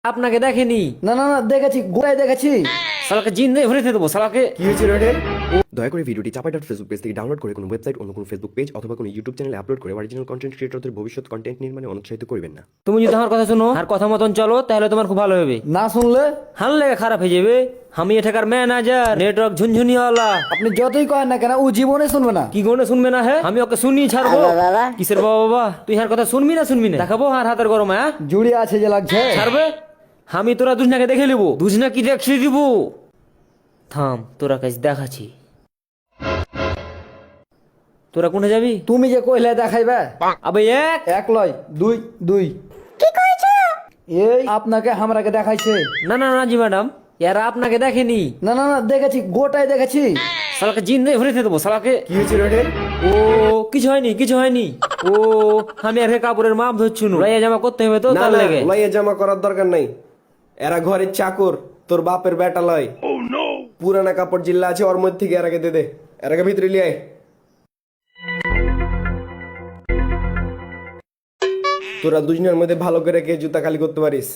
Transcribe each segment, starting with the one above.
আপনাকে দেখেনি। না না না দেখেছি, গোড়ায় দেখেছি। শালাকে জিন দিয়ে ভরে দেবো শালাকে। কি হয়েছিল রে? দয়া করে ভিডিওটি চাপাই.ডট ফেসবুক পেজ থেকে ডাউনলোড করে কোনো ওয়েবসাইট, অন্য কোনো ফেসবুক পেজ অথবা কোনো ইউটিউব চ্যানেলে আপলোড করে অরিজিনাল কন্টেন্ট ক্রিয়েটরদের ভবিষ্যৎ কন্টেন্ট নির্মাণে অনুৎসাহিত করবেন না। তুমি যদি আমার কথা শুনো আর কথা মতন চলো তাহলে তোমার খুব ভালো হবে। না শুনলে হাল লেগে খারাপ হয়ে যাবে। আমি এঠাকার ম্যানেজার, নেটওয়ার্ক ঝুনঝুনিওয়ালা। আপনি যতই করেন না কেন ও জীবনে শুনবে না। কি গনে শুনবে না? হ্যাঁ আমি ওকে শুনিয়ে ছাড়বো। কিসের বাবা বাবা, তুই হার কথা শুনবি না দেখাবো আর হাতের গরম। হ্যাঁ জুড়ি আছে যে লাগছে। ছাড়বে? আমি তোরা দুজনাকে দেখে নিবো, দুজনা কি দেখিয়ে দিব। থাম, তোরা কাজ দেখাচ্ছি। তোরা কোনে যাবি? তুমি যে কইলে দেখাইবে। আবে এক এক লয় দুই দুই। কি কইছো? এই আপনাকে আমরাকে দেখাইছে। না না না জি ম্যাডাম, এরা আপনাকে দেখেনি। না না না দেখেছি, গোটায় দেখেছি। শালাকে জিন দিয়ে ভরে দেবো শালাকে। কি হয়েছিল রে? ও কিছু হয়নি, কিছু হয়নি। ও আমি আর কাপড়ের মাপ ধরছু না, লাইয়া জামা করতে হবে তো না তার না, লেগে। লাইয়া জামা করার দরকার নাই। এরা ঘরের চাকর, তোর বাপের বেটা লয়। পুরানা কাপড় জিল্লা আছে ওর মধ্যে থেকে এরাকে দে, এরাকে ভিতরে লিয়ে আয়। তোরা দুজনের মধ্যে ভালো করে কে জুতা খালি করতে পারিস?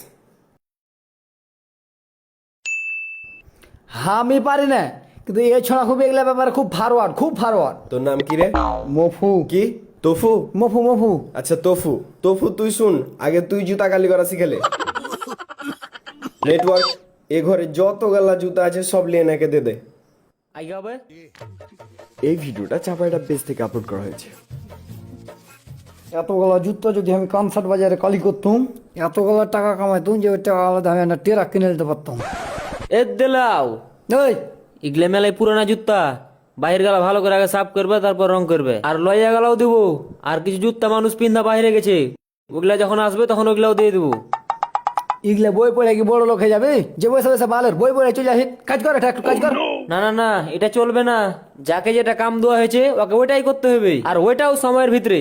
আমি পারি না, কিন্তু এ ছড়া খুব এগুলা ব্যাপারে খুব ফারওয়ার্ড, খুব ফারওয়ার্ড। তোর নাম কি রে? মফু। কি তোফু? মফু মফু। আচ্ছা তোফু, তোফু তুই শুন, আগে তুই জুতা কালি করা শিখেলে। নেটওয়ার্ক, এ ঘরে যত গালা জুতা আছে সব লিয়ে নাকে দে। আইগা হবে। এই ভিডিওটা চাপাইটা পেজ থেকে আপলোড করা হয়েছে। এতগুলো জুতো যদি আমি কনসার্ট বাজারে কালি করতাম, এতগুলো টাকা কামাইতাম যে ওই টাকা আলাদা আমি একটা টেরাক কিনে নিতে পারতাম। এ দিলাও ওই ইগলে মেলায় পুরানা জুতা বাহির গেলা ভালো করে আগে সাফ করবে, তারপর রং করবে। আর লইয়া গেলাও দেবো। আর কিছু জুতা মানুষ পিন্ধা বাহিরে গেছে, ওগুলা যখন আসবে তখন ওগুলাও দিয়ে দেবো। ইগলে বই পড়ে কি বড় লোক হয়ে যাবে? যে বসে বসে বালের বই পড়ে চলে আসি, কাজ কর, একটু কাজ কর। না না না, এটা চলবে না। যাকে যেটা কাম দেওয়া হয়েছে ওকে ওইটাই করতে হবে, আর ওইটাও সময়ের ভিতরে।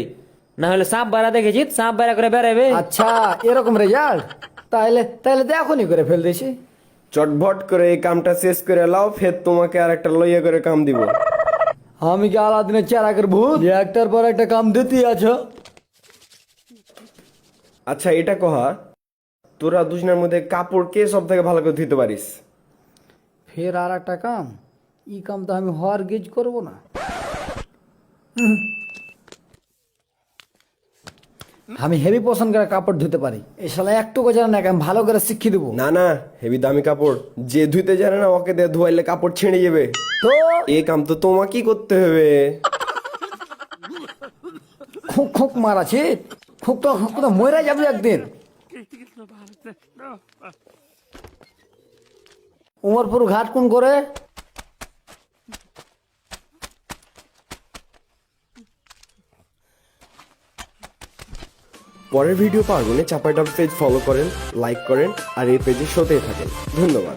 না হলে সাপ বাড়া দেখেছি, সাপ বাড়া করে বেড়াবে। আচ্ছা এরকম রেজাল্ট? তাহলে তাহলে তো এখনই করে ফেল দিছি। চটভট করে এই কামটা শেষ করে লাও, ফের তোমাকে আর একটা লইয়া করে কাম দিব। আমি কি আলাদিনের চেরাকের ভূত যে একটার পর একটা কাম দিতেই আছো? আচ্ছা এটা কহা, তোরা দুজনের মধ্যে কাপড় কে সব থেকে ভালো করে ধুতে পারিস? ফের আর একটা কাম, ই কাম তো আমি হওয়ার গেজ করবো না। আমি হেভি পছন্দ করে কাপড় ধুতে পারি। এই শালা একটু জানে না, আমি ভালো করে শিখিয়ে দেবো। না না, হেভি দামি কাপড় যে ধুইতে জানে না ওকে দিয়ে ধোয়াইলে কাপড় ছিঁড়ে যাবে। তো এই কাম তো তোমাকেই করতে হবে। খুব খুব মারাছে, খুব তো মরে যাবে একদিন। উমরপুর ঘাট কোন করে? পরের ভিডিও পাওয়ার জন্য চাপাই.ডট পেজ ফলো করেন, লাইক করেন আর এই পেজে শোতে থাকেন। ধন্যবাদ।